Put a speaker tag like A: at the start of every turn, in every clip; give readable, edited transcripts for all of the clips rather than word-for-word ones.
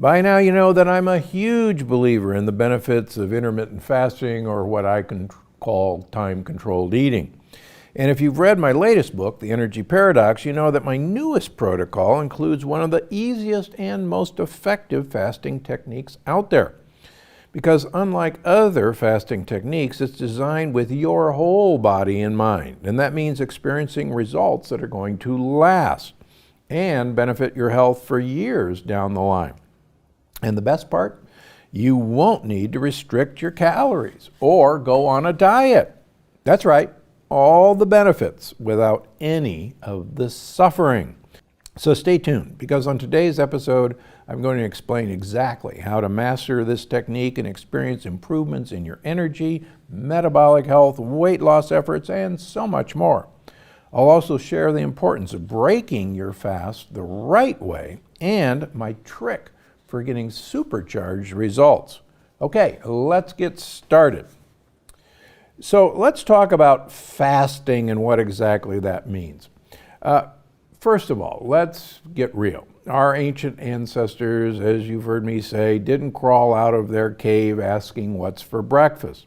A: By now you know that I'm a huge believer in the benefits of intermittent fasting, or what I can call time-controlled eating. And if you've read my latest book, The Energy Paradox, you know that my newest protocol includes one of the easiest and most effective fasting techniques out there. Because unlike other fasting techniques, it's designed with your whole body in mind. And that means experiencing results that are going to last and benefit your health for years down the line. And the best part, you won't need to restrict your calories or go on a diet. That's right, all the benefits without any of the suffering. So stay tuned, because on today's episode, I'm going to explain exactly how to master this technique and experience improvements in your energy, metabolic health, weight loss efforts, and so much more. I'll also share the importance of breaking your fast the right way and my trick for getting supercharged results. Okay, let's get started. So let's talk about fasting and what exactly that means. First of all, let's get real. Our ancient ancestors, as you've heard me say, didn't crawl out of their cave asking what's for breakfast.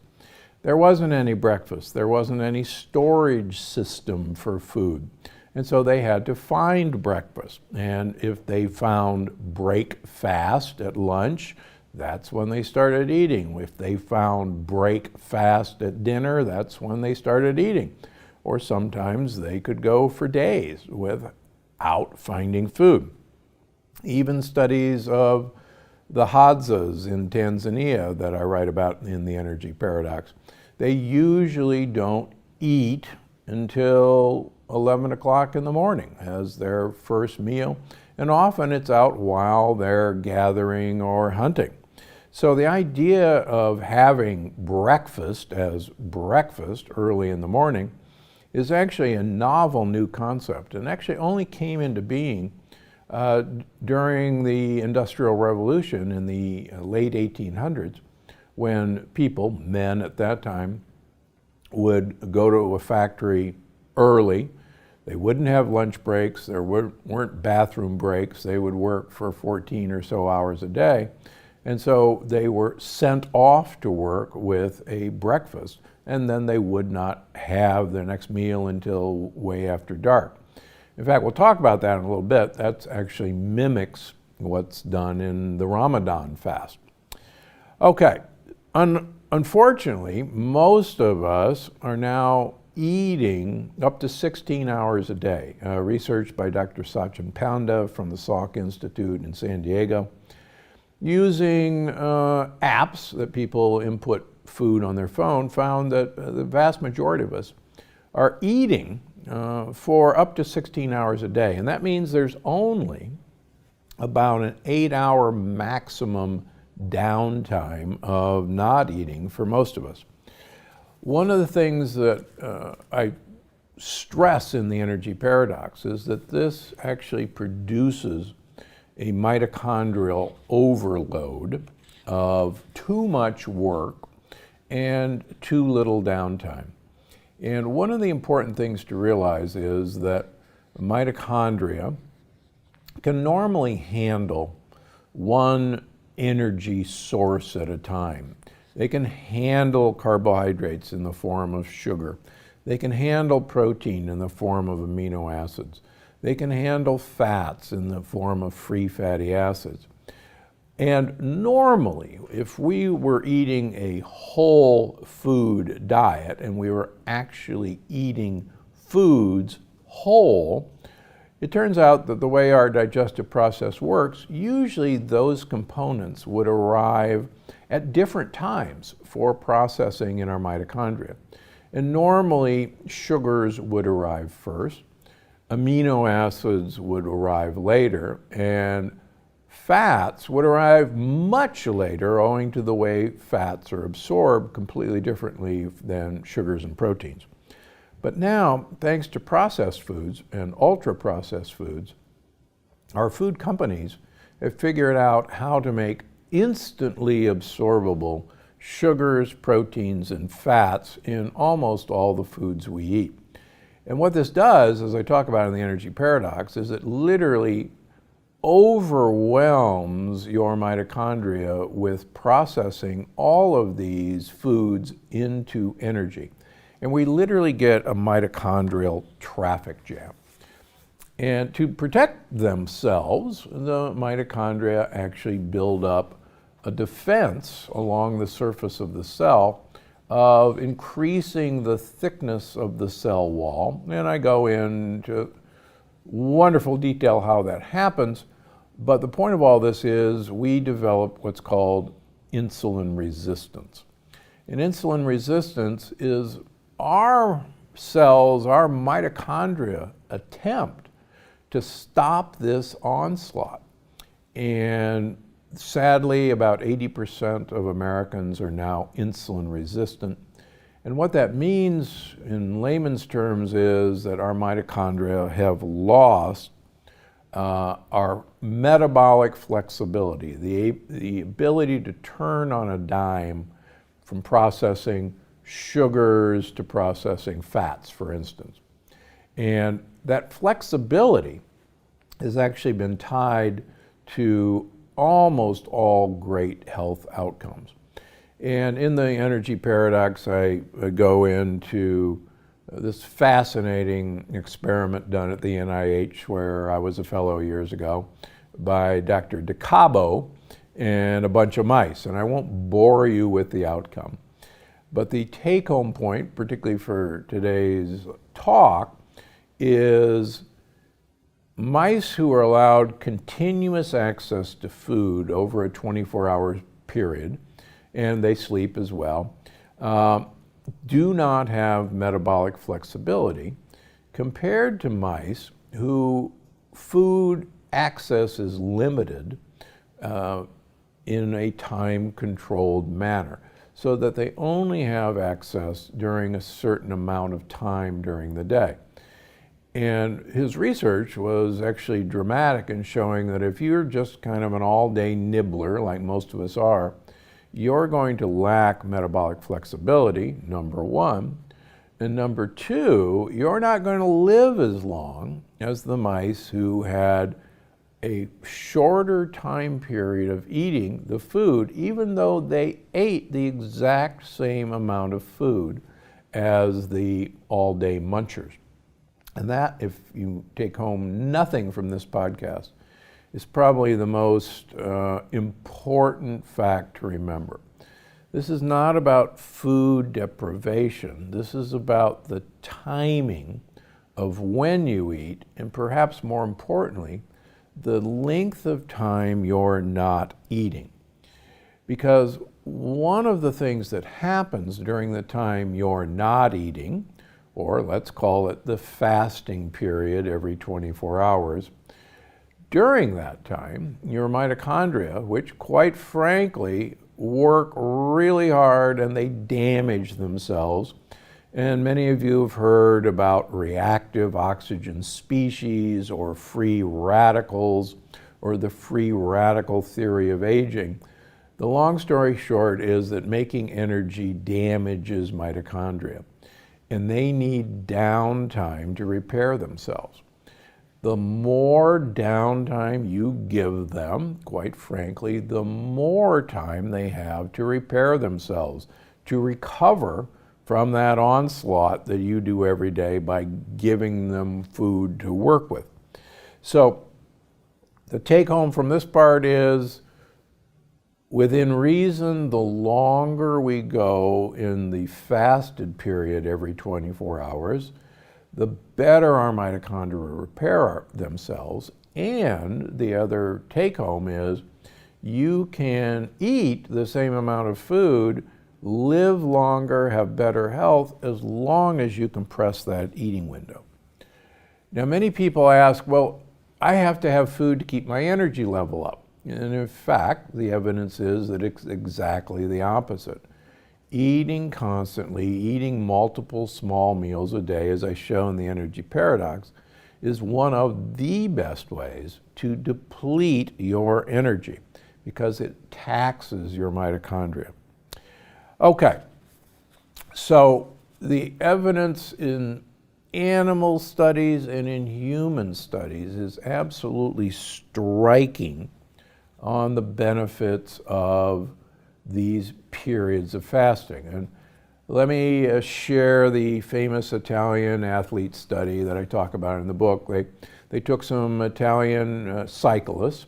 A: There wasn't any breakfast. There wasn't any storage system for food. And so they had to find breakfast. And if they found break fast at lunch, that's when they started eating. If they found break fast at dinner, that's when they started eating. Or sometimes they could go for days without finding food. Even studies of the Hadzas in Tanzania that I write about in The Energy Paradox, they usually don't eat until 11 o'clock in the morning as their first meal, and often it's out while they're gathering or hunting. So the idea of having breakfast as breakfast early in the morning is actually a novel new concept, and actually only came into being during the Industrial Revolution in the late 1800s, when people, men at that time, would go to a factory early. They wouldn't have lunch breaks, there weren't bathroom breaks, they would work for 14 or so hours a day. And so they were sent off to work with a breakfast, and then they would not have their next meal until way after dark. In fact, we'll talk about that in a little bit. That actually mimics what's done in the Ramadan fast. Okay, unfortunately, most of us are now eating up to 16 hours a day. Research by Dr. Sachin Panda from the Salk Institute in San Diego, using apps that people input food on their phone, found that the vast majority of us are eating for up to 16 hours a day. And that means there's only about an 8-hour maximum downtime of not eating for most of us. One of the things that I stress in the Energy Paradox is that this actually produces a mitochondrial overload of too much work and too little downtime. And one of the important things to realize is that mitochondria can normally handle one energy source at a time. They can handle carbohydrates in the form of sugar. They can handle protein in the form of amino acids. They can handle fats in the form of free fatty acids. And normally, if we were eating a whole food diet and we were actually eating foods whole, it turns out that the way our digestive process works, usually those components would arrive at different times for processing in our mitochondria. And normally, sugars would arrive first, amino acids would arrive later, and fats would arrive much later, owing to the way fats are absorbed completely differently than sugars and proteins. But now, thanks to processed foods and ultra-processed foods, our food companies have figured out how to make instantly absorbable sugars, proteins, and fats in almost all the foods we eat. And what this does, as I talk about in the Energy Paradox, is it literally overwhelms your mitochondria with processing all of these foods into energy. And we literally get a mitochondrial traffic jam. And to protect themselves, the mitochondria actually build up a defense along the surface of the cell of increasing the thickness of the cell wall. And I go into wonderful detail how that happens. But the point of all this is we develop what's called insulin resistance. And insulin resistance is our cells, our mitochondria attempt to stop this onslaught. And sadly, about 80% of Americans are now insulin resistant. And what that means in layman's terms is that our mitochondria have lost our metabolic flexibility, the ability to turn on a dime from processing sugars to processing fats, for instance. And that flexibility has actually been tied to almost all great health outcomes. And in the energy paradox, I go into this fascinating experiment done at the NIH, where I was a fellow years ago, by Dr. DeCabo and a bunch of mice. And I won't bore you with the outcome. But the take-home point, particularly for today's talk, is mice who are allowed continuous access to food over a 24-hour period, and they sleep as well, do not have metabolic flexibility compared to mice who food access is limited in a time-controlled manner, so that they only have access during a certain amount of time during the day. And his research was actually dramatic in showing that if you're just kind of an all-day nibbler, like most of us are, you're going to lack metabolic flexibility, number one. And number two, you're not going to live as long as the mice who had a shorter time period of eating the food, even though they ate the exact same amount of food as the all-day munchers. And that, if you take home nothing from this podcast, is probably the most important fact to remember. This is not about food deprivation. This is about the timing of when you eat, and perhaps more importantly, the length of time you're not eating. Because one of the things that happens during the time you're not eating, or let's call it the fasting period every 24 hours, during that time, your mitochondria, which quite frankly work really hard and they damage themselves, and many of you have heard about reactive oxygen species or free radicals or the free radical theory of aging. The long story short is that making energy damages mitochondria, and they need downtime to repair themselves. The more downtime you give them, quite frankly, the more time they have to repair themselves, to recover from that onslaught that you do every day by giving them food to work with. So the take home from this part is, within reason, the longer we go in the fasted period every 24 hours, the better our mitochondria repair themselves. And the other take home is, you can eat the same amount of food, live longer, have better health, as long as you compress that eating window. Now, many people ask, well, I have to have food to keep my energy level up. And in fact, the evidence is that it's exactly the opposite. Eating constantly, eating multiple small meals a day, as I show in the energy paradox, is one of the best ways to deplete your energy because it taxes your mitochondria. Okay, so the evidence in animal studies and in human studies is absolutely striking on the benefits of these periods of fasting. And let me share the famous Italian athlete study that I talk about in the book. They took some Italian cyclists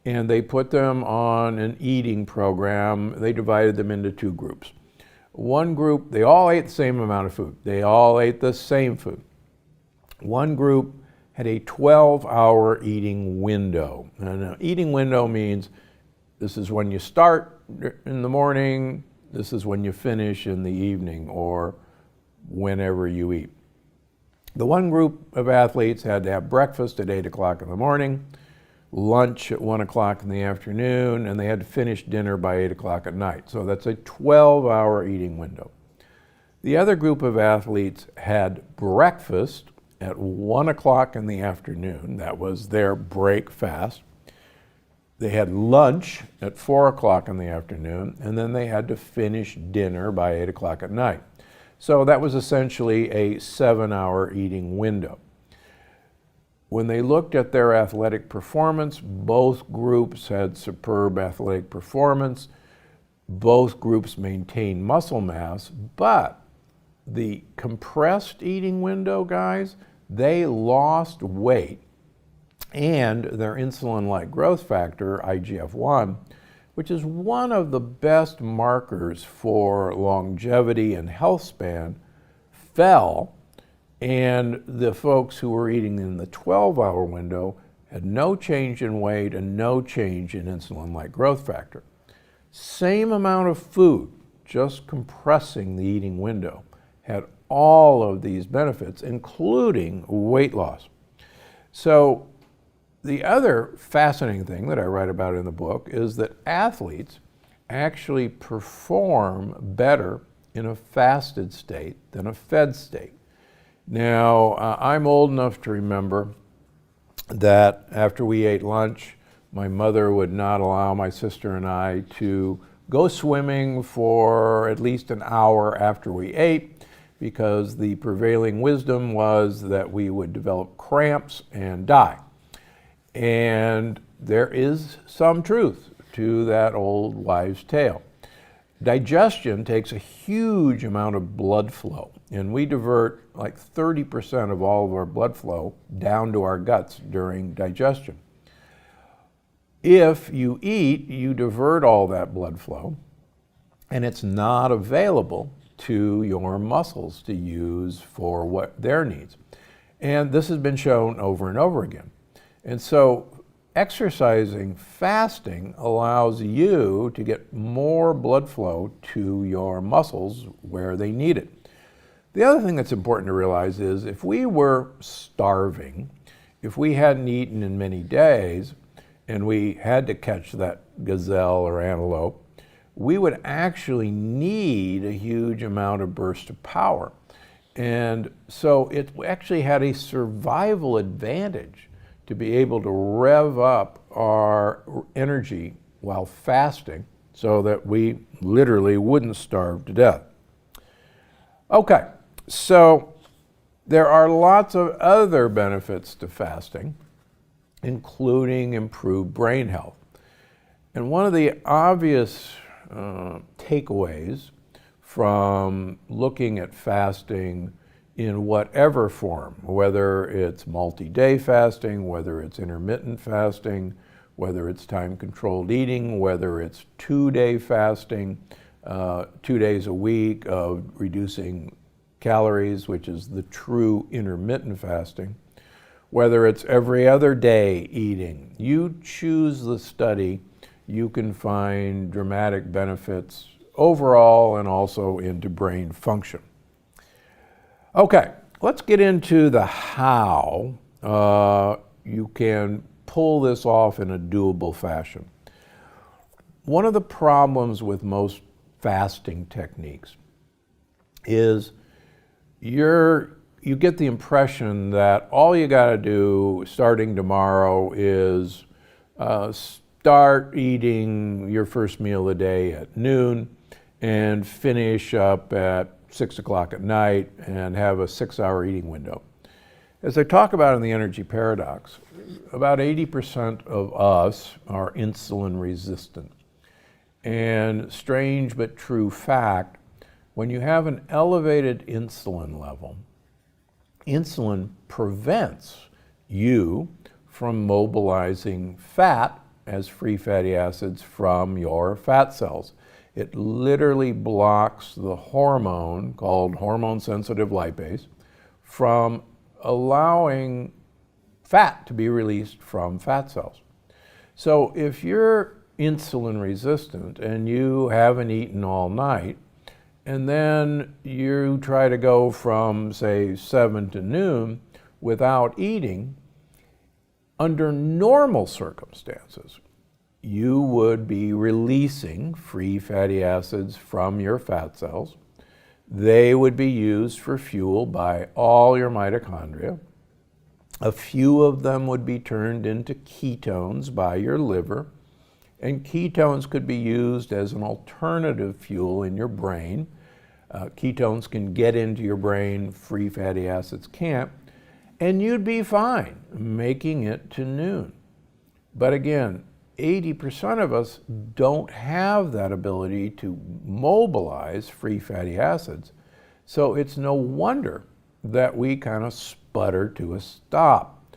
A: and they put them on an eating program. They divided them into two groups. One group, they all ate the same amount of food. They all ate the same food. One group had a 12-hour eating window. And an eating window means this is when you start in the morning, this is when you finish in the evening, or whenever you eat. The one group of athletes had to have breakfast at 8 o'clock in the morning, lunch at 1 o'clock in the afternoon, and they had to finish dinner by 8 o'clock at night. So that's a 12-hour eating window. The other group of athletes had breakfast at 1 o'clock in the afternoon. That was their break fast. They had lunch at 4 o'clock in the afternoon, and then they had to finish dinner by 8 o'clock at night. So that was essentially a 7-hour eating window. When they looked at their athletic performance, both groups had superb athletic performance. Both groups maintained muscle mass, but the compressed eating window guys, they lost weight, and their insulin-like growth factor, IGF-1, which is one of the best markers for longevity and health span, fell. And the folks who were eating in the 12-hour window had no change in weight and no change in insulin-like growth factor. Same amount of food, just compressing the eating window, had all of these benefits, including weight loss. So the other fascinating thing that I write about in the book is that athletes actually perform better in a fasted state than a fed state. Now, I'm old enough to remember that after we ate lunch, my mother would not allow my sister and I to go swimming for at least an hour after we ate, because the prevailing wisdom was that we would develop cramps and die. And there is some truth to that old wives' tale. Digestion takes a huge amount of blood flow, and we divert like 30% of all of our blood flow down to our guts during digestion. If you eat, you divert all that blood flow, and it's not available to your muscles to use for what their needs. And this has been shown over and over again. And so exercising fasting allows you to get more blood flow to your muscles where they need it. The other thing that's important to realize is if we were starving, if we hadn't eaten in many days, and we had to catch that gazelle or antelope, we would actually need a huge amount of burst of power. And so it actually had a survival advantage to be able to rev up our energy while fasting so that we literally wouldn't starve to death. Okay, so there are lots of other benefits to fasting, including improved brain health. And one of the obvious takeaways from looking at fasting in whatever form, whether it's multi-day fasting, whether it's intermittent fasting, whether it's time-controlled eating, whether it's 2-day fasting, 2 days a week of reducing calories, which is the true intermittent fasting, whether it's every other day eating. You choose the study, you can find dramatic benefits overall and also into brain function. Okay, let's get into the how you can pull this off in a doable fashion. One of the problems with most fasting techniques is you get the impression that all you got to do starting tomorrow is start eating your first meal of the day at noon and finish up at 6 o'clock at night and have a 6-hour eating window. As I talk about in the energy paradox, about 80% of us are insulin resistant. And strange but true fact, when you have an elevated insulin level, insulin prevents you from mobilizing fat as free fatty acids from your fat cells. It literally blocks the hormone called hormone-sensitive lipase from allowing fat to be released from fat cells. So if you're insulin resistant and you haven't eaten all night, and then you try to go from, say, 7 to noon without eating, under normal circumstances, you would be releasing free fatty acids from your fat cells. They would be used for fuel by all your mitochondria. A few of them would be turned into ketones by your liver, and ketones could be used as an alternative fuel in your brain. Ketones can get into your brain, free fatty acids can't, and you'd be fine making it to noon. But again, 80% of us don't have that ability to mobilize free fatty acids. So it's no wonder that we kind of sputter to a stop.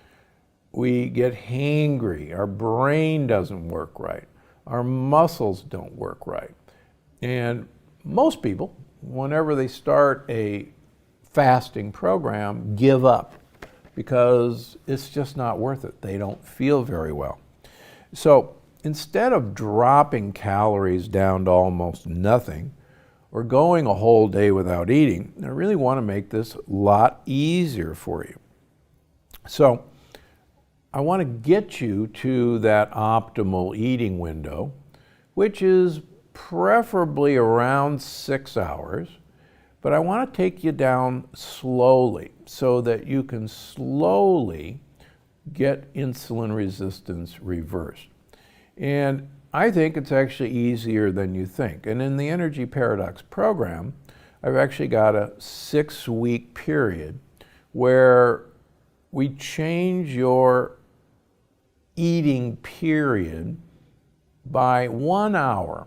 A: We get hangry, our brain doesn't work right, our muscles don't work right. And most people, whenever they start a fasting program, give up because it's just not worth it. They don't feel very well. So instead of dropping calories down to almost nothing or going a whole day without eating, I really want to make this a lot easier for you. So I want to get you to that optimal eating window, which is preferably around 6 hours, but I want to take you down slowly so that you can slowly get insulin resistance reversed. And I think it's actually easier than you think. And in the Energy Paradox program, I've actually got a 6-week period where we change your eating period by 1 hour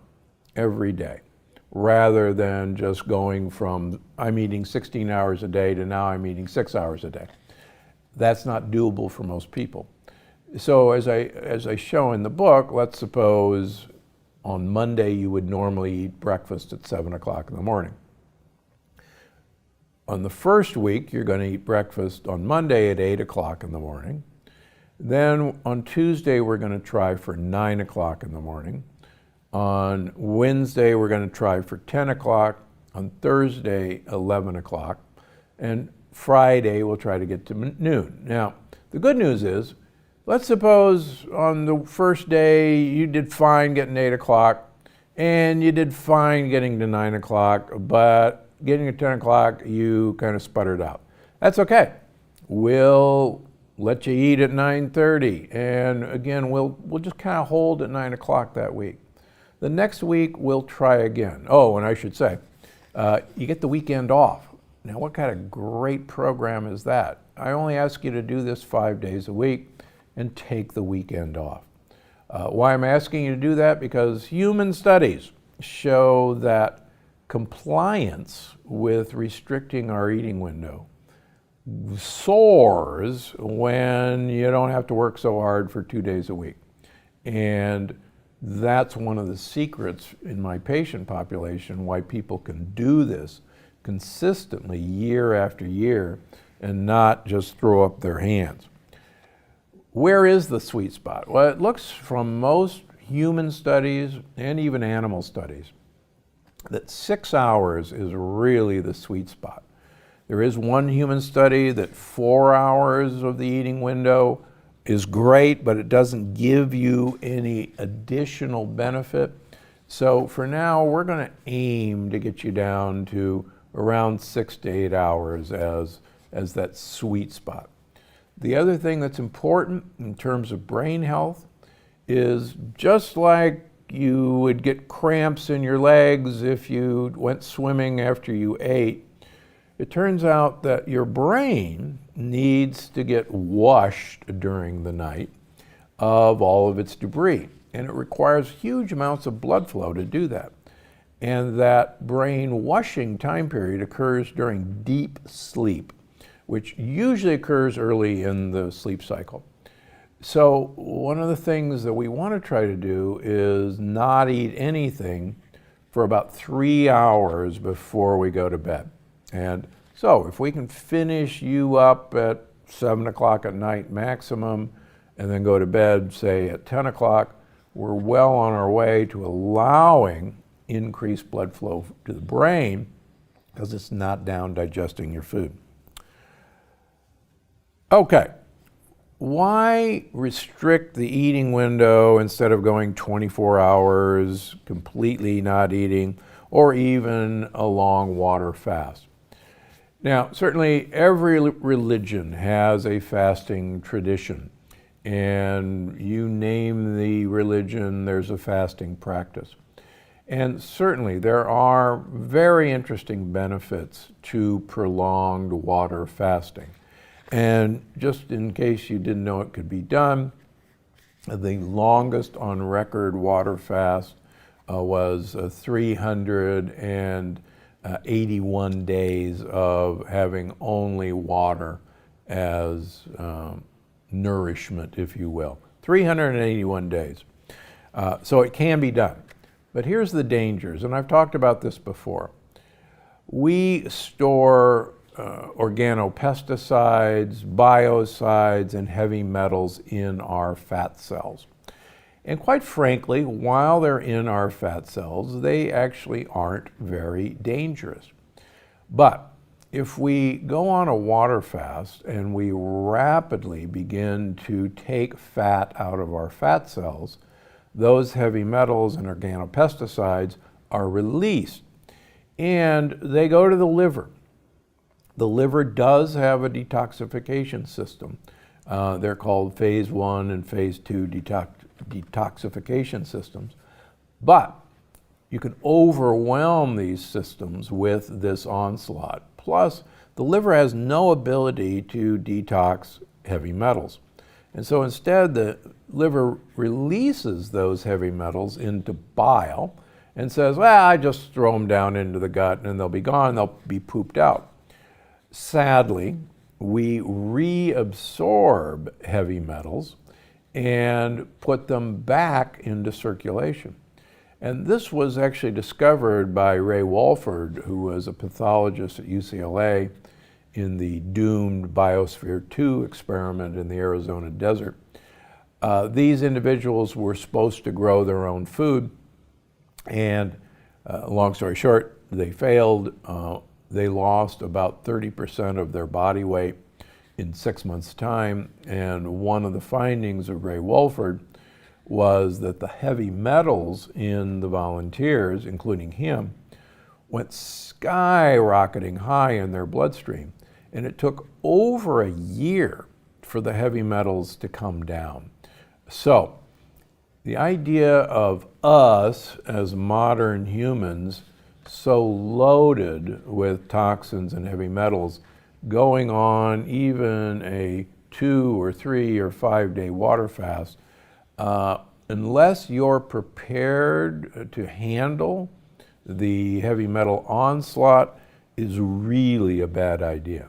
A: every day, rather than just going from I'm eating 16 hours a day to now I'm eating 6 hours a day. That's not doable for most people. So as I show in the book, let's suppose on Monday you would normally eat breakfast at 7 o'clock in the morning. On the first week, you're going to eat breakfast on Monday at 8 o'clock in the morning. Then on Tuesday, we're going to try for 9 o'clock in the morning. On Wednesday, we're going to try for 10 o'clock. On Thursday, 11 o'clock. And Friday, we'll try to get to noon. Now, the good news is, let's suppose on the first day you did fine getting 8 o'clock and you did fine getting to 9 o'clock, but getting to 10 o'clock, you kind of sputtered out. That's okay. We'll let you eat at 9:30. And again, we'll just kind of hold at 9 o'clock that week. The next week, we'll try again. Oh, and I should say, you get the weekend off. Now, what kind of great program is that? I only ask you to do this 5 days a week and take the weekend off. Why am I asking you to do that? Because human studies show that compliance with restricting our eating window soars when you don't have to work so hard for 2 days a week. And that's one of the secrets in my patient population why people can do this consistently year after year and not just throw up their hands. Where is the sweet spot? Well, it looks from most human studies and even animal studies that 6 hours is really the sweet spot. There is one human study that 4 hours of the eating window is great, but it doesn't give you any additional benefit. So for now, we're going to aim to get you down to around 6 to 8 hours as that sweet spot. The other thing that's important in terms of brain health is just like you would get cramps in your legs if you went swimming after you ate. It turns out that your brain needs to get washed during the night of all of its debris, and it requires huge amounts of blood flow to do that. And that brain washing time period occurs during deep sleep, which usually occurs early in the sleep cycle. So one of the things that we want to try to do is not eat anything for about 3 hours before we go to bed. And so if we can finish you up at 7 o'clock at night maximum, and then go to bed, say at 10 o'clock, we're well on our way to allowing increased blood flow to the brain because it's not down digesting your food. Okay. Why restrict the eating window instead of going 24 hours, completely not eating, or even a long water fast? Now, certainly every religion has a fasting tradition, and you name the religion, there's a fasting practice. And certainly there are very interesting benefits to prolonged water fasting. And just in case you didn't know it could be done, the longest on record water fast was 381 days of having only water as nourishment, if you will. 381 days. So it can be done. But here's the dangers, and I've talked about this before. We store organopesticides, biocides, and heavy metals in our fat cells. And quite frankly, while they're in our fat cells, they actually aren't very dangerous. But if we go on a water fast and we rapidly begin to take fat out of our fat cells, those heavy metals and organopesticides are released, and they go to the liver. The liver does have a detoxification system. They're called phase 1 and phase 2 detoxification systems. But you can overwhelm these systems with this onslaught. Plus, the liver has no ability to detox heavy metals. And so instead, the liver releases those heavy metals into bile and says, well, I just throw them down into the gut and they'll be gone, they'll be pooped out. Sadly, we reabsorb heavy metals and put them back into circulation. And this was actually discovered by Ray Walford, who was a pathologist at UCLA in the doomed Biosphere 2 experiment in the Arizona desert. These individuals were supposed to grow their own food, and long story short, they failed. They lost about 30% of their body weight in 6 months' time, and one of the findings of Ray Walford was that the heavy metals in the volunteers, including him, went skyrocketing high in their bloodstream, and it took over a year for the heavy metals to come down. So, the idea of us as modern humans so loaded with toxins and heavy metals going on even a 2 or 3 or 5 day water fast, unless you're prepared to handle the heavy metal onslaught, is really a bad idea.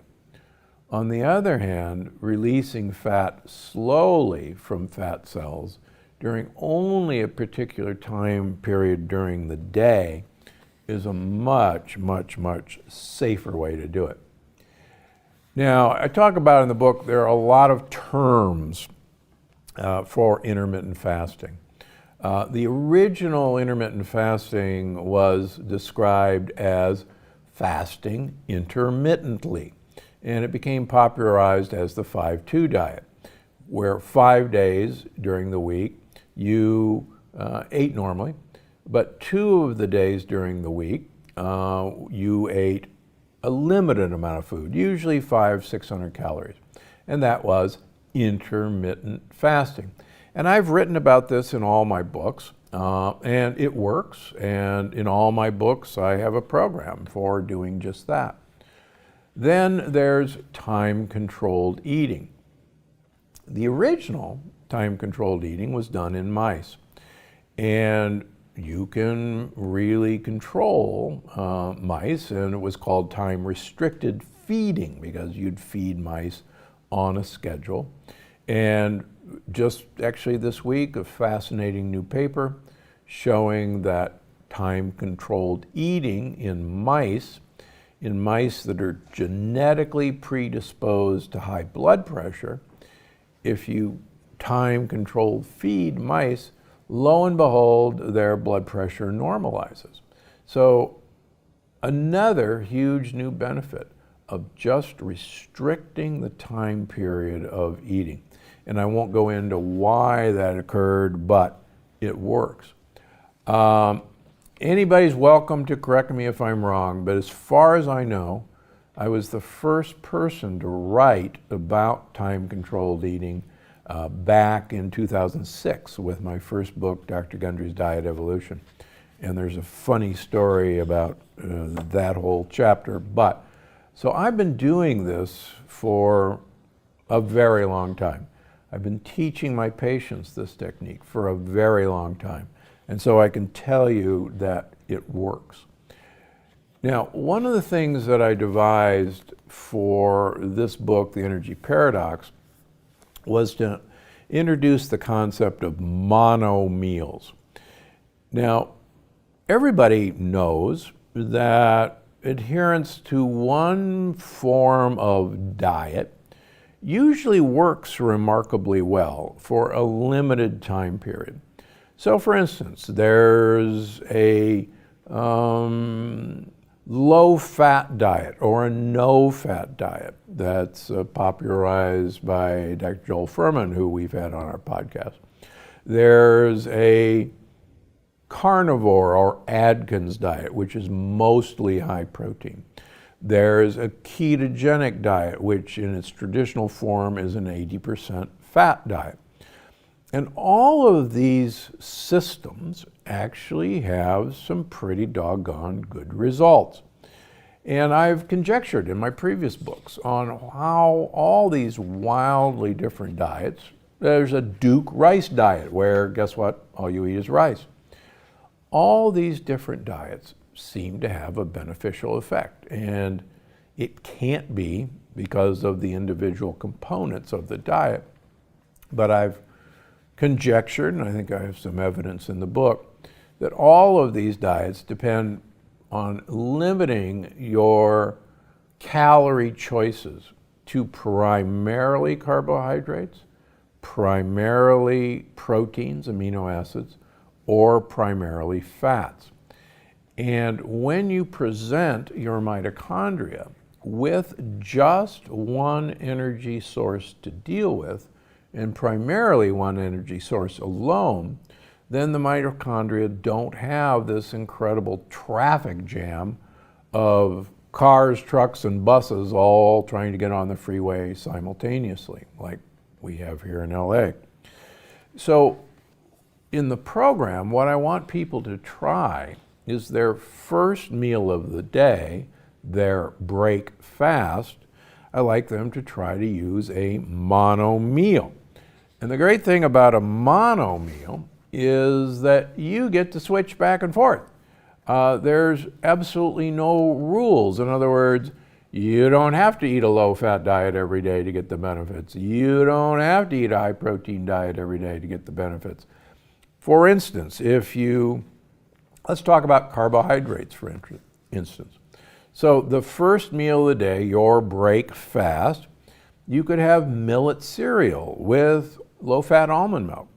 A: On the other hand, releasing fat slowly from fat cells during only a particular time period during the day is a much, much, much safer way to do it. Now, I talk about in the book, there are a lot of terms for intermittent fasting. The original intermittent fasting was described as fasting intermittently, and it became popularized as the 5-2 diet, where 5 days during the week you ate normally, but 2 of the days during the week you ate a limited amount of food, usually 500-600 calories, and that was intermittent fasting. And I've written about this in all my books, And it works, and in all my books I have a program for doing just that. Then there's time-controlled eating. The original time-controlled eating was done in mice, and you can really control mice, and it was called time-restricted feeding because you'd feed mice on a schedule. And just actually this week, a fascinating new paper showing that time-controlled eating in mice that are genetically predisposed to high blood pressure, if you time-controlled feed mice, lo and behold, their blood pressure normalizes. So another huge new benefit of just restricting the time period of eating. And I won't go into why that occurred, but it works. Anybody's welcome to correct me if I'm wrong, but as far as I know, I was the first person to write about time-controlled eating back in 2006 with my first book, Dr. Gundry's Diet Evolution. And there's a funny story about that whole chapter. So I've been doing this for a very long time. I've been teaching my patients this technique for a very long time. And so I can tell you that it works. Now, one of the things that I devised for this book, The Energy Paradox, was to introduce the concept of mono meals. Now, everybody knows that adherence to one form of diet usually works remarkably well for a limited time period. So for instance, there's a low-fat diet or a no-fat diet that's popularized by Dr. Joel Fuhrman, who we've had on our podcast. There's a carnivore or Atkins diet, which is mostly high protein. There's a ketogenic diet, which in its traditional form is an 80% fat diet. And all of these systems actually have some pretty doggone good results. And I've conjectured in my previous books on how all these wildly different diets, there's a Duke rice diet where, guess what, all you eat is rice. All these different diets seem to have a beneficial effect. And it can't be because of the individual components of the diet. But I've conjectured, and I think I have some evidence in the book, that all of these diets depend on limiting your calorie choices to primarily carbohydrates, primarily proteins, amino acids, or primarily fats. And when you present your mitochondria with just one energy source to deal with, and primarily one energy source alone, then the mitochondria don't have this incredible traffic jam of cars, trucks, and buses all trying to get on the freeway simultaneously, like we have here in LA. So in the program, what I want people to try is their first meal of the day, their break fast, I like them to try to use a mono meal. And the great thing about a mono meal is that you get to switch back and forth. There's absolutely no rules. In other words, you don't have to eat a low-fat diet every day to get the benefits. You don't have to eat a high-protein diet every day to get the benefits. For instance, let's talk about carbohydrates, for instance. So the first meal of the day, your break fast, you could have millet cereal with low-fat almond milk.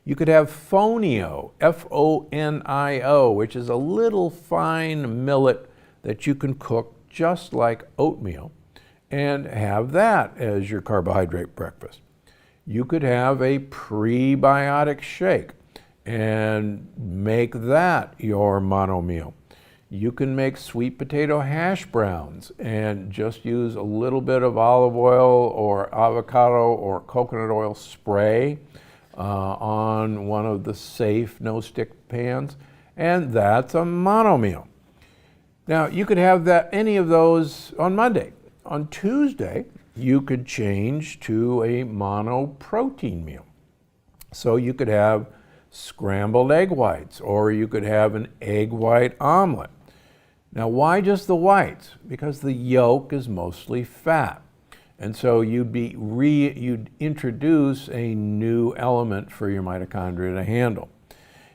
A: You could have fonio, F-O-N-I-O, which is a little fine millet that you can cook just like oatmeal, and have that as your carbohydrate breakfast. You could have a prebiotic shake and make that your mono meal. You can make sweet potato hash browns and just use a little bit of olive oil or avocado or coconut oil spray on one of the safe no-stick pans, and that's a mono meal. Now, you could have any of those on Monday. On Tuesday, you could change to a mono protein meal. So you could have scrambled egg whites, or you could have an egg white omelet. Now, why just the whites? Because the yolk is mostly fat. And so you'd introduce a new element for your mitochondria to handle.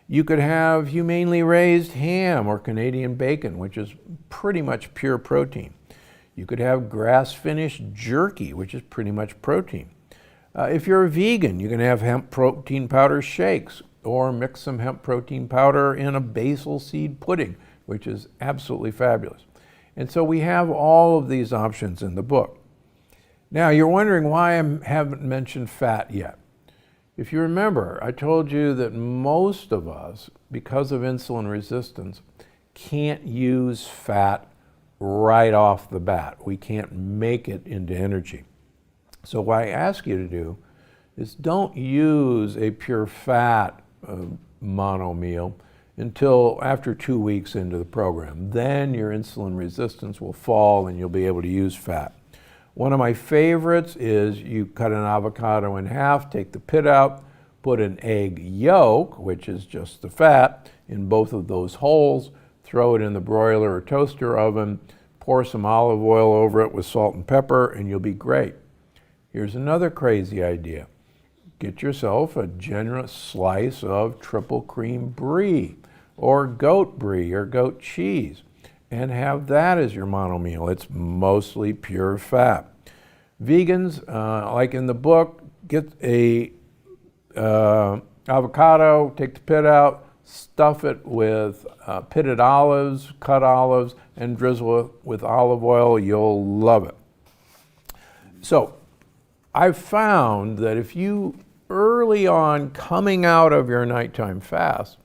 A: You could have humanely raised ham or Canadian bacon, which is pretty much pure protein. You could have grass-finished jerky, which is pretty much protein. If you're a vegan, you can have hemp protein powder shakes, or mix some hemp protein powder in a basil seed pudding, which is absolutely fabulous. And so we have all of these options in the book. Now, you're wondering why I haven't mentioned fat yet. If you remember, I told you that most of us, because of insulin resistance, can't use fat right off the bat. We can't make it into energy. So what I ask you to do is don't use a pure fat mono meal until after 2 weeks into the program. Then your insulin resistance will fall and you'll be able to use fat. One of my favorites is you cut an avocado in half, take the pit out, put an egg yolk, which is just the fat, in both of those holes, throw it in the broiler or toaster oven, pour some olive oil over it with salt and pepper, and you'll be great. Here's another crazy idea. Get yourself a generous slice of triple cream brie, or goat brie, or goat cheese, and have that as your mono meal. It's mostly pure fat. Vegans, like in the book, get a avocado, take the pit out, stuff it with pitted olives, cut olives, and drizzle it with olive oil. You'll love it. So I've found that if you, early on coming out of your nighttime fast,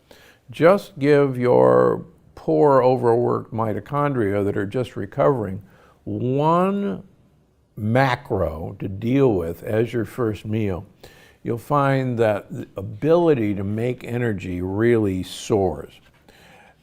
A: just give your poor, overworked mitochondria that are just recovering one macro to deal with as your first meal, you'll find that the ability to make energy really soars.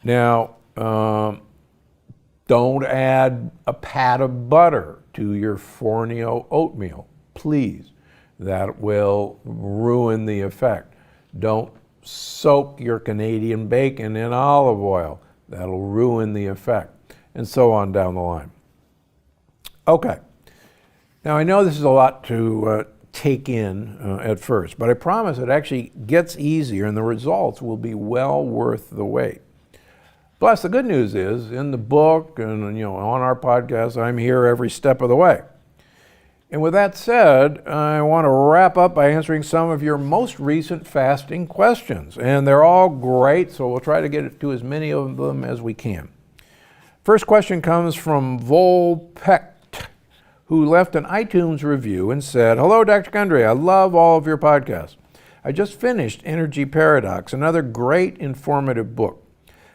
A: Now, don't add a pat of butter to your Fornio oatmeal, please. That will ruin the effect. Don't soak your Canadian bacon in olive oil. That'll ruin the effect, and so on down the line. Okay, now I know this is a lot to take in at first, but I promise it actually gets easier and the results will be well worth the wait. Plus, the good news is, in the book and on our podcast, I'm here every step of the way. And with that said, I want to wrap up by answering some of your most recent fasting questions. And they're all great, so we'll try to get to as many of them as we can. First question comes from Volpect, who left an iTunes review and said, "Hello, Dr. Gundry, I love all of your podcasts. I just finished Energy Paradox, another great informative book.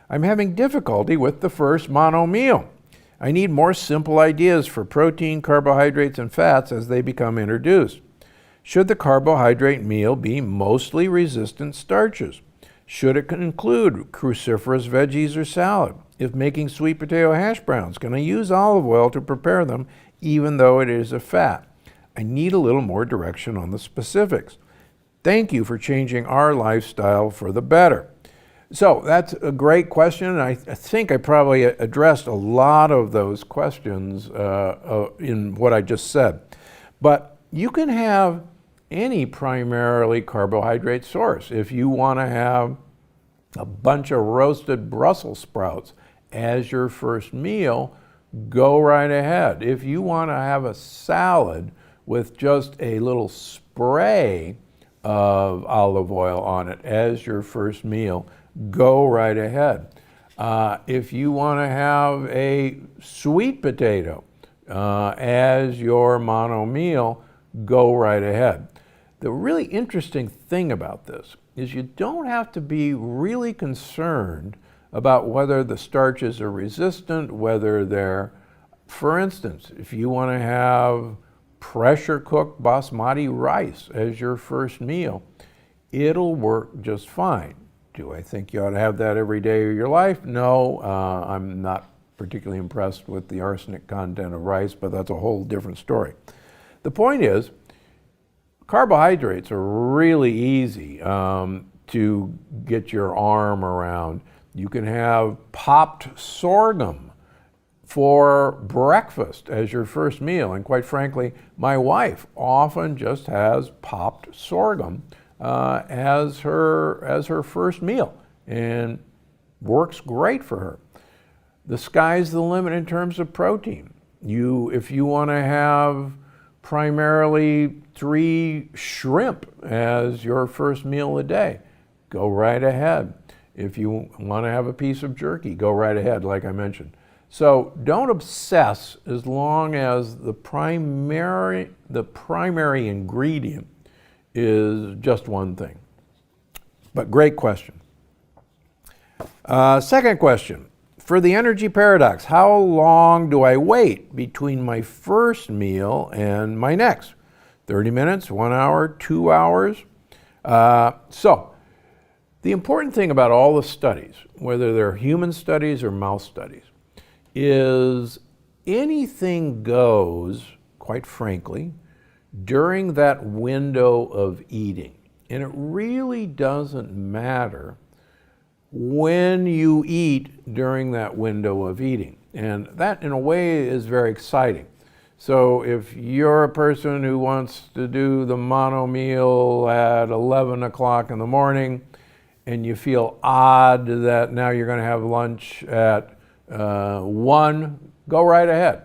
A: I'm having difficulty with the first mono meal. I need more simple ideas for protein, carbohydrates, and fats as they become introduced. Should the carbohydrate meal be mostly resistant starches? Should it include cruciferous veggies or salad? If making sweet potato hash browns, can I use olive oil to prepare them even though it is a fat? I need a little more direction on the specifics. Thank you for changing our lifestyle for the better." So that's a great question. I think I probably addressed a lot of those questions in what I just said. But you can have any primarily carbohydrate source. If you want to have a bunch of roasted Brussels sprouts as your first meal, go right ahead. If you want to have a salad with just a little spray of olive oil on it as your first meal, go right ahead. If you want to have a sweet potato as your mono meal, go right ahead. The really interesting thing about this is you don't have to be really concerned about whether the starches are resistant, whether they're, for instance, if you want to have pressure cooked basmati rice as your first meal, it'll work just fine. Do I think you ought to have that every day of your life? No, I'm not particularly impressed with the arsenic content of rice, but that's a whole different story. The point is, carbohydrates are really easy to get your arm around. You can have popped sorghum for breakfast as your first meal. And quite frankly, my wife often just has popped sorghum as her first meal, and works great for her. The sky's the limit in terms of protein. If you want to have primarily 3 shrimp as your first meal a day, go right ahead. If you want to have a piece of jerky, go right ahead, like I mentioned. So don't obsess as long as the primary ingredient is just one thing. But great question. Second question. For the energy paradox, how long do I wait between my first meal and my next? 30 minutes, 1 hour, 2 hours? So the important thing about all the studies, whether they're human studies or mouse studies, is anything goes, quite frankly, during that window of eating. And it really doesn't matter when you eat during that window of eating. And that, in a way, is very exciting. So if you're a person who wants to do the mono meal at 11 o'clock in the morning, and you feel odd that now you're going to have lunch at 1, go right ahead.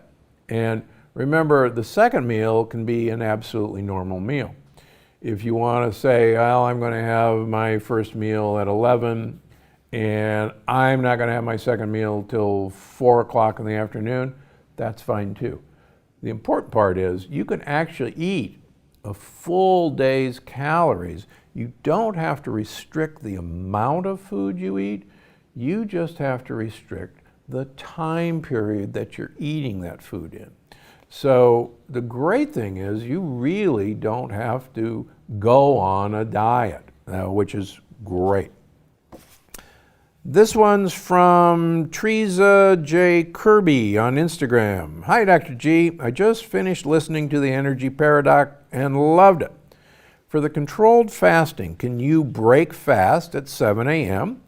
A: And remember, the second meal can be an absolutely normal meal. If you want to say, well, I'm going to have my first meal at 11, and I'm not going to have my second meal till 4 o'clock in the afternoon, that's fine too. The important part is you can actually eat a full day's calories. You don't have to restrict the amount of food you eat. You just have to restrict the time period that you're eating that food in. So the great thing is you really don't have to go on a diet, which is great. This one's from Teresa J. Kirby on Instagram. Hi, Dr. G. I just finished listening to the Energy Paradox and loved it. For the controlled fasting, can you break fast at 7 a.m.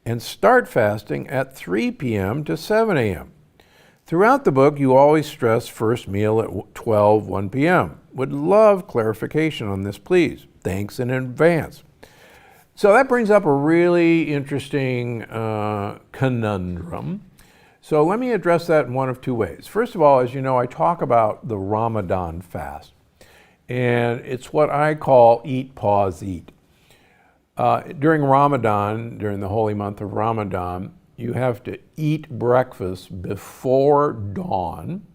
A: and start fasting at 3 p.m. to 7 a.m.? Throughout the book, you always stress first meal at 1 p.m. Would love clarification on this, please. Thanks in advance. So that brings up a really interesting conundrum. So let me address that in one of 2 ways. First of all, as you know, I talk about the Ramadan fast. And it's what I call eat, pause, eat. During Ramadan, during the holy month of Ramadan, you have to eat breakfast before dawn,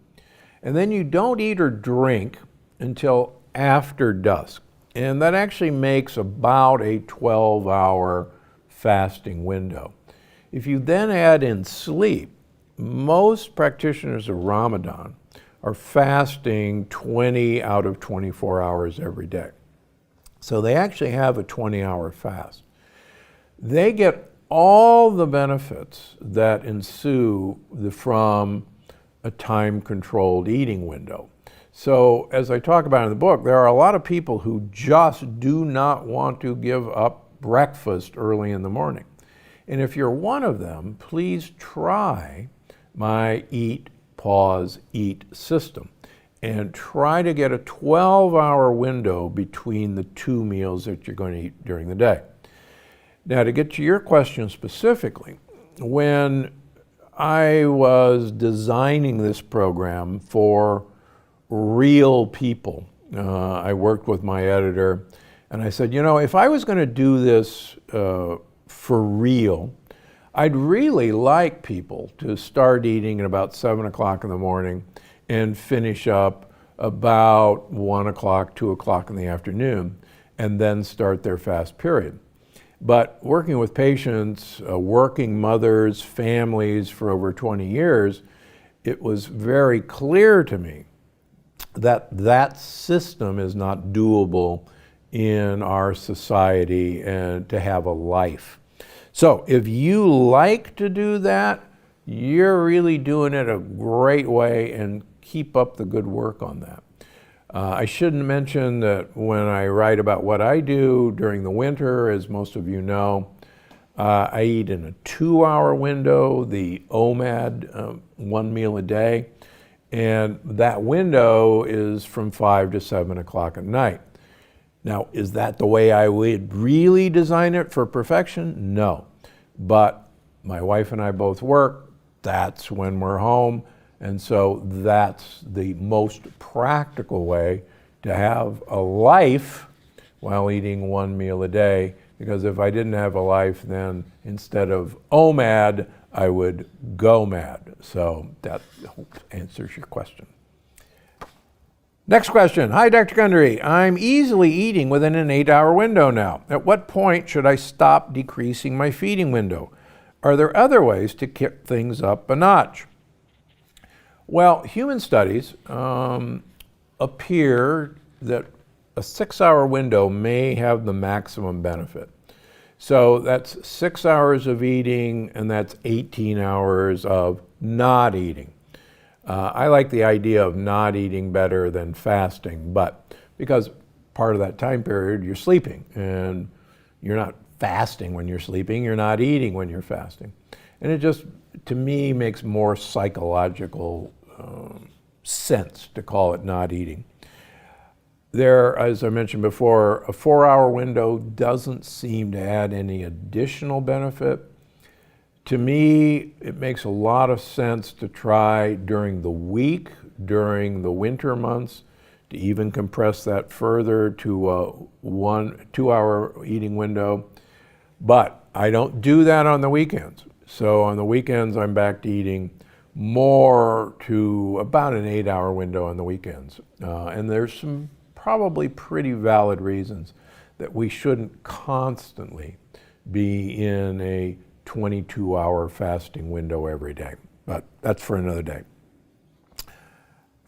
A: and then you don't eat or drink until after dusk. And that actually makes about a 12-hour fasting window. If you then add in sleep, most practitioners of Ramadan are fasting 20 out of 24 hours every day. So they actually have a 20-hour fast. They get all the benefits that ensue from a time-controlled eating window. So as I talk about in the book, there are a lot of people who just do not want to give up breakfast early in the morning. And if you're one of them, please try my eat, pause, eat system and try to get a 12-hour window between the 2 meals that you're going to eat during the day. Now, to get to your question specifically, when I was designing this program for real people, I worked with my editor, and I said, you know, if I was going to do this for real, I'd really like people to start eating at about 7 o'clock in the morning and finish up about 1 o'clock, 2 o'clock in the afternoon, and then start their fast period. But working with patients, working mothers, families for over 20 years, it was very clear to me that that system is not doable in our society and to have a life. So if you like to do that, you're really doing it a great way, and keep up the good work on that. I shouldn't mention that when I write about what I do during the winter, as most of you know, I eat in a 2-hour window, the OMAD, 1 meal a day, and that window is from 5 to 7 o'clock at night. Now, is that the way I would really design it for perfection? No. But my wife and I both work. That's when we're home. And so that's the most practical way to have a life while eating 1 meal a day. Because if I didn't have a life, then instead of OMAD, I would go mad. So that answers your question. Next question. Hi, Dr. Gundry. I'm easily eating within an 8-hour window now. At what point should I stop decreasing my feeding window? Are there other ways to kick things up a notch? Well, human studies appear that a 6-hour window may have the maximum benefit. So that's 6 hours of eating, and that's 18 hours of not eating. I like the idea of not eating better than fasting, but because part of that time period you're sleeping, and you're not fasting when you're sleeping, you're not eating when you're fasting. And it just, to me, makes more psychological sense to call it not eating. There, as I mentioned before, a 4-hour window doesn't seem to add any additional benefit. To me, it makes a lot of sense to try during the week, during the winter months, to even compress that further to a 2-hour eating window. But I don't do that on the weekends. So on the weekends, I'm back to eating more to about an 8-hour window on the weekends. And there's some probably pretty valid reasons that we shouldn't constantly be in a 22-hour fasting window every day. But that's for another day.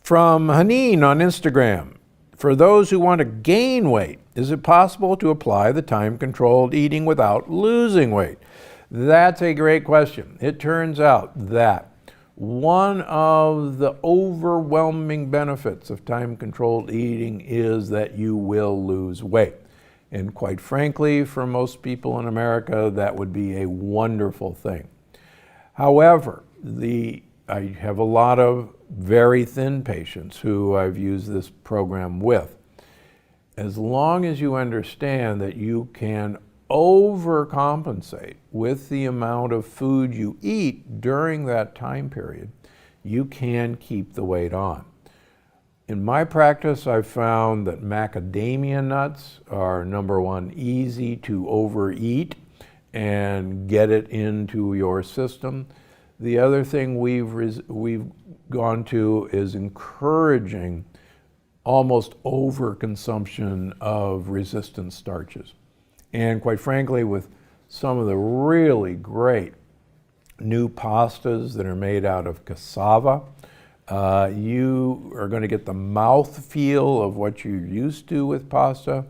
A: From Haneen on Instagram. For those who want to gain weight, is it possible to apply the time-controlled eating without losing weight? That's a great question. It turns out that one of the overwhelming benefits of time-controlled eating is that you will lose weight. And quite frankly, for most people in America, that would be a wonderful thing. However, I have a lot of very thin patients who I've used this program with. As long as you understand that you can overcompensate with the amount of food you eat during that time period, you can keep the weight on. In my practice, I've found that macadamia nuts are, number one, easy to overeat and get it into your system. The other thing we've gone to is encouraging almost overconsumption of resistant starches. And quite frankly, with some of the really great new pastas that are made out of cassava, you are going to get the mouthfeel of what you're used to with pasta.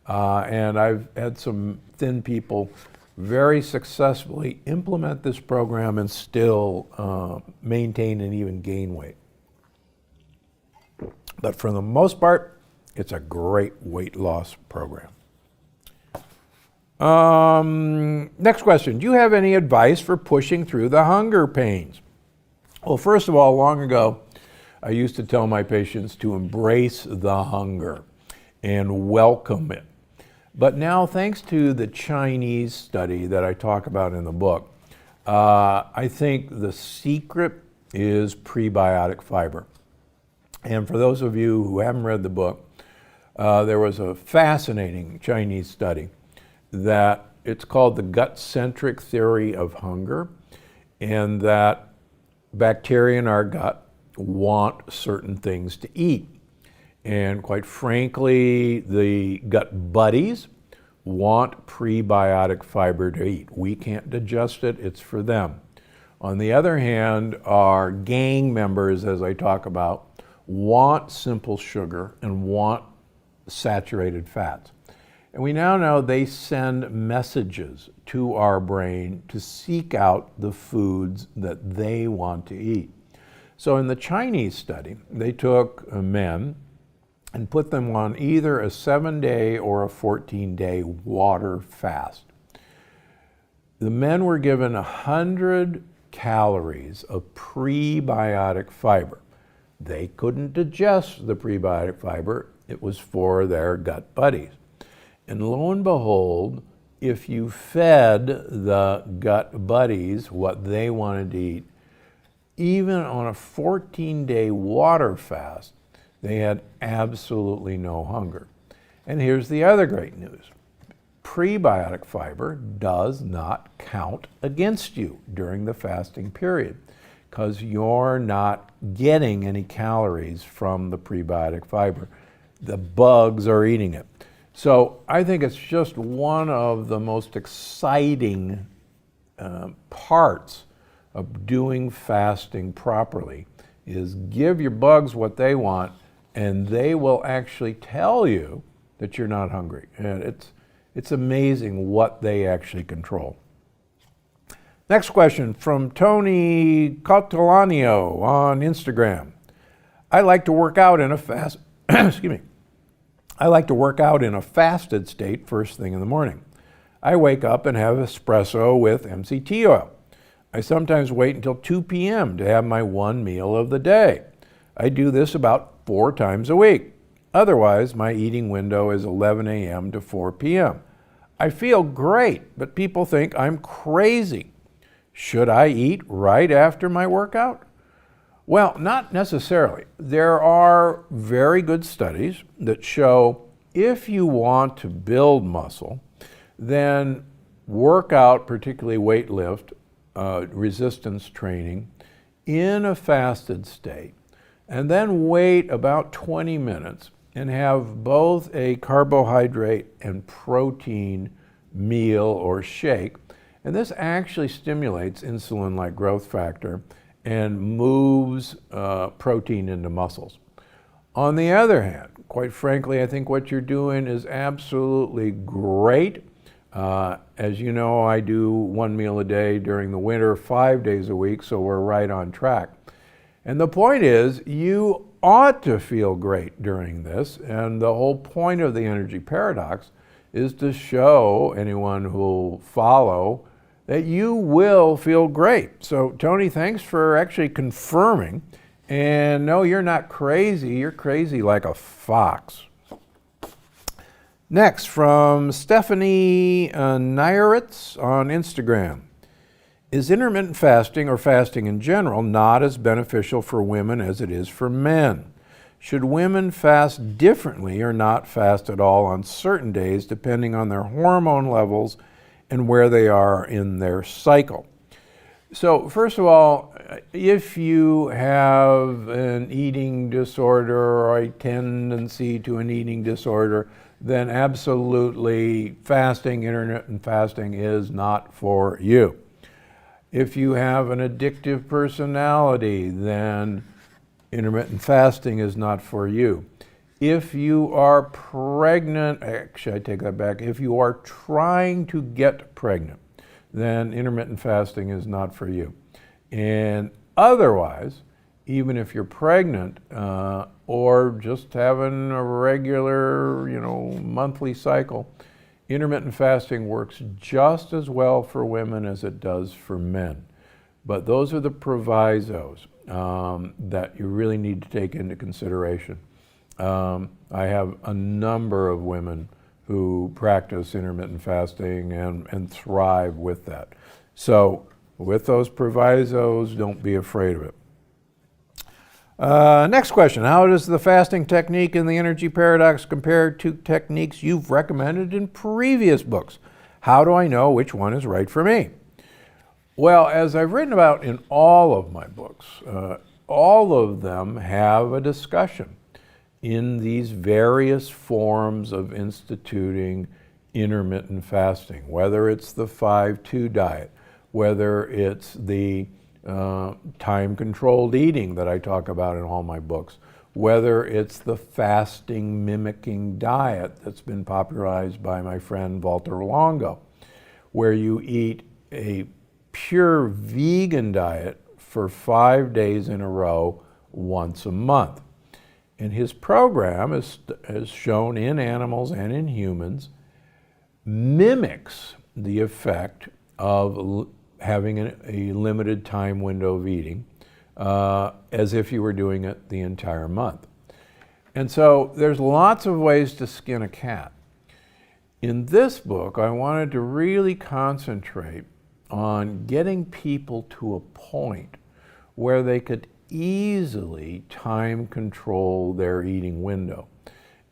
A: And I've had some thin people very successfully implement this program and still maintain and even gain weight. But for the most part, it's a great weight loss program. Next question. Do you have any advice for pushing through the hunger pains? Well, first of all, long ago, I used to tell my patients to embrace the hunger and welcome it. But now, thanks to the Chinese study that I talk about in the book, I think the secret is prebiotic fiber. And for those of you who haven't read the book, there was a fascinating Chinese study that it's called the gut-centric theory of hunger, and that bacteria in our gut want certain things to eat. And quite frankly, the gut buddies want prebiotic fiber to eat. We can't digest it, it's for them. On the other hand, our gang members, as I talk about, want simple sugar and want saturated fats. And we now know they send messages to our brain to seek out the foods that they want to eat. So in the Chinese study, they took men and put them on either a 7-day or a 14-day water fast. The men were given 100 calories of prebiotic fiber. They couldn't digest the prebiotic fiber. It was for their gut buddies. And lo and behold, if you fed the gut buddies what they wanted to eat, even on a 14-day water fast, they had absolutely no hunger. And here's the other great news. Prebiotic fiber does not count against you during the fasting period because you're not getting any calories from the prebiotic fiber. The bugs are eating it. So I think it's just one of the most exciting parts of doing fasting properly is give your bugs what they want and they will actually tell you that you're not hungry. And it's amazing what they actually control. Next question from Tony Catalanio on Instagram. I like to work out in a I like to work out in a fasted state first thing in the morning. I wake up and have espresso with MCT oil. I sometimes wait until 2 p.m. to have my one meal of the day. I do this about 4 times a week. Otherwise, my eating window is 11 a.m. to 4 p.m. I feel great, but people think I'm crazy. Should I eat right after my workout? Well, not necessarily. There are very good studies that show if you want to build muscle, then work out, particularly weight lift, resistance training, in a fasted state, and then wait about 20 minutes and have both a carbohydrate and protein meal or shake. And this actually stimulates insulin-like growth factor and moves protein into muscles. On the other hand, quite frankly, I think what you're doing is absolutely great. As you know, I do one meal a day during the winter, 5 days a week, so we're right on track. And the point is, you ought to feel great during this, and the whole point of the energy paradox is to show anyone who'll follow that you will feel great. So Tony, thanks for actually confirming. And no, you're not crazy. You're crazy like a fox. Next, from Stephanie Nyeritz on Instagram. Is intermittent fasting or fasting in general not as beneficial for women as it is for men? Should women fast differently or not fast at all on certain days depending on their hormone levels and where they are in their cycle? So first of all, if you have an eating disorder or a tendency to an eating disorder, then absolutely fasting, intermittent fasting is not for you. If you have an addictive personality, then intermittent fasting is not for you. If you are pregnant, actually I take that back, if you are trying to get pregnant, then intermittent fasting is not for you. And otherwise, even if you're pregnant or just having a regular, monthly cycle, intermittent fasting works just as well for women as it does for men. But those are the provisos that you really need to take into consideration. I have a number of women who practice intermittent fasting and thrive with that. So with those provisos, don't be afraid of it. Next question, how does the fasting technique in the energy paradox compare to techniques you've recommended in previous books? How do I know which one is right for me? Well, as I've written about in all of my books, all of them have a discussion in these various forms of instituting intermittent fasting, whether it's the 5-2 diet, whether it's the time-controlled eating that I talk about in all my books, whether it's the fasting mimicking diet that's been popularized by my friend Walter Longo, where you eat a pure vegan diet for 5 days in a row once a month. And his program, is shown in animals and in humans, mimics the effect of having a limited time window of eating, as if you were doing it the entire month. And so there's lots of ways to skin a cat. In this book, I wanted to really concentrate on getting people to a point where they could easily time control their eating window.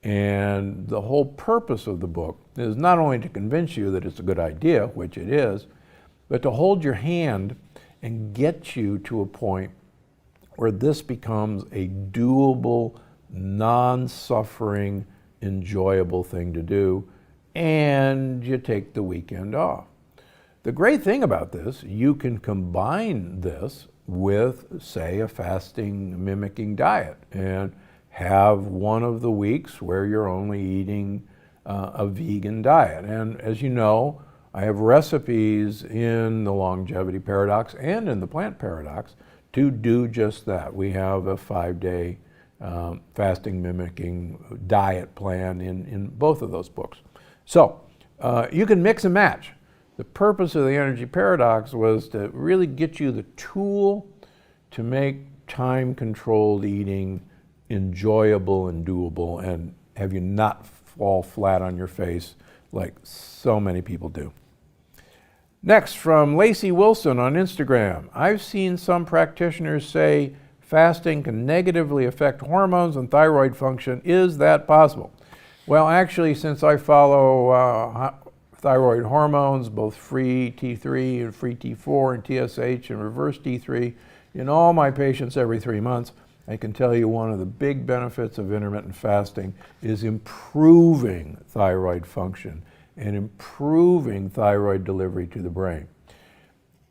A: And the whole purpose of the book is not only to convince you that it's a good idea, which it is, but to hold your hand and get you to a point where this becomes a doable, non-suffering, enjoyable thing to do, and you take the weekend off. The great thing about this, you can combine this with, say, a fasting mimicking diet and have one of the weeks where you're only eating a vegan diet. And as you know, I have recipes in the Longevity Paradox and in the Plant Paradox to do just that. We have a 5-day fasting mimicking diet plan in both of those books. So you can mix and match. The purpose of the Energy Paradox was to really get you the tool to make time-controlled eating enjoyable and doable, and have you not fall flat on your face like so many people do. Next, from Lacey Wilson on Instagram, I've seen some practitioners say fasting can negatively affect hormones and thyroid function. Is that possible? Well, actually, since I follow thyroid hormones, both free T3 and free T4 and TSH and reverse T3, in all my patients every 3 months, I can tell you one of the big benefits of intermittent fasting is improving thyroid function and improving thyroid delivery to the brain.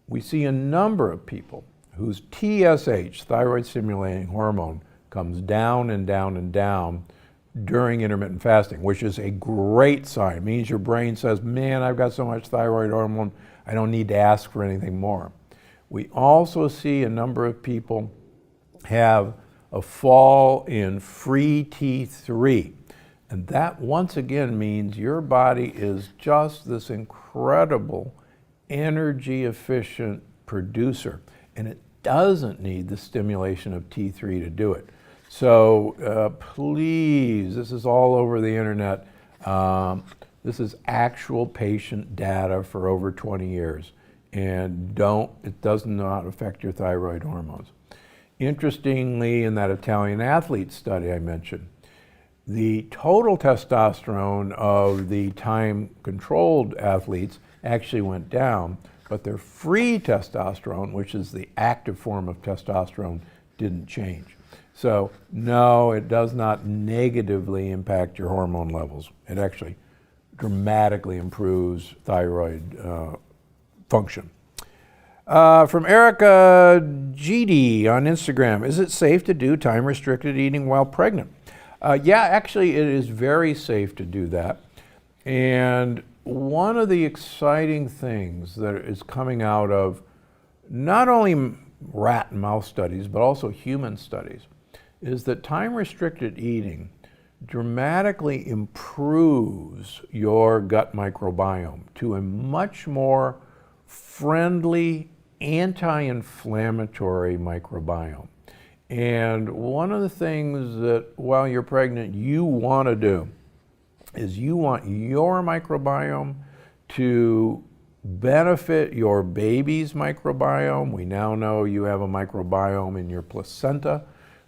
A: We see a number of people whose TSH, thyroid stimulating hormone, comes down and down and down during intermittent fasting, which is a great sign. It means your brain says, man, I've got so much thyroid hormone, I don't need to ask for anything more. We also see a number of people have a fall in free T3. And that once again means your body is just this incredible energy efficient producer, and it doesn't need the stimulation of T3 to do it. So please, this is all over the internet. This is actual patient data for over 20 years. And it does not affect your thyroid hormones. Interestingly, in that Italian athlete study I mentioned, the total testosterone of the time-controlled athletes actually went down, but their free testosterone, which is the active form of testosterone, didn't change. So no, it does not negatively impact your hormone levels. It actually dramatically improves thyroid function. From Erica GD on Instagram, is it safe to do time-restricted eating while pregnant? Yeah, actually it is very safe to do that. And one of the exciting things that is coming out of not only rat and mouse studies, but also human studies, is that time-restricted eating dramatically improves your gut microbiome to a much more friendly, anti-inflammatory microbiome. And one of the things that while you're pregnant you want to do is you want your microbiome to benefit your baby's microbiome. We now know you have a microbiome in your placenta.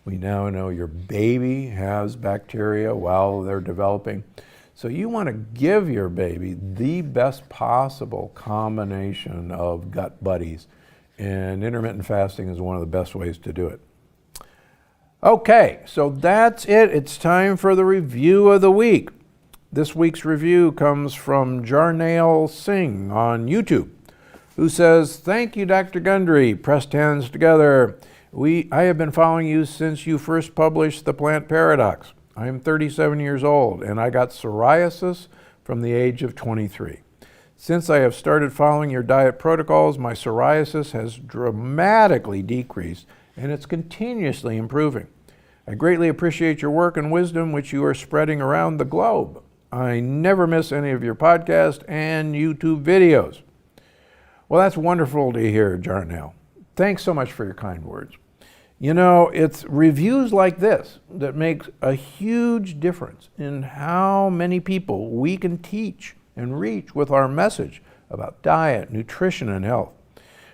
A: We now know your baby has bacteria while they're developing. So you want to give your baby the best possible combination of gut buddies, and intermittent fasting is one of the best ways to do it. Okay, so that's it. It's time for the review of the week. This week's review comes from Jarnail Singh on YouTube, who says, "Thank you, Dr. Gundry. Pressed hands together. I have been following you since you first published The Plant Paradox. I am 37 years old and I got psoriasis from the age of 23. Since I have started following your diet protocols, my psoriasis has dramatically decreased and it's continuously improving. I greatly appreciate your work and wisdom which you are spreading around the globe. I never miss any of your podcast and YouTube videos. Well, that's wonderful to hear, Jarnell. Thanks so much for your kind words. You know, it's reviews like this that makes a huge difference in how many people we can teach and reach with our message about diet, nutrition, and health,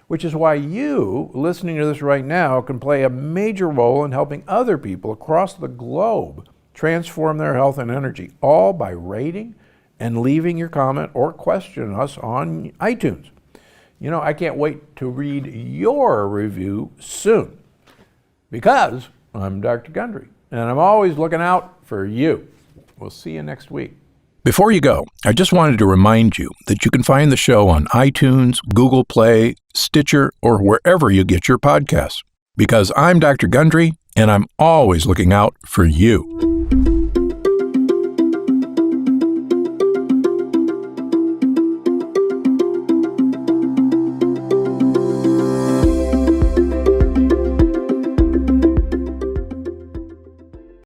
A: which is why you, listening to this right now, can play a major role in helping other people across the globe transform their health and energy, all by rating and leaving your comment or question us on iTunes. You know, I can't wait to read your review soon. Because I'm Dr. Gundry, and I'm always looking out for you. We'll see you next week.
B: Before you go, I just wanted to remind you that you can find the show on iTunes, Google Play, Stitcher, or wherever you get your podcasts. Because I'm Dr. Gundry, and I'm always looking out for you.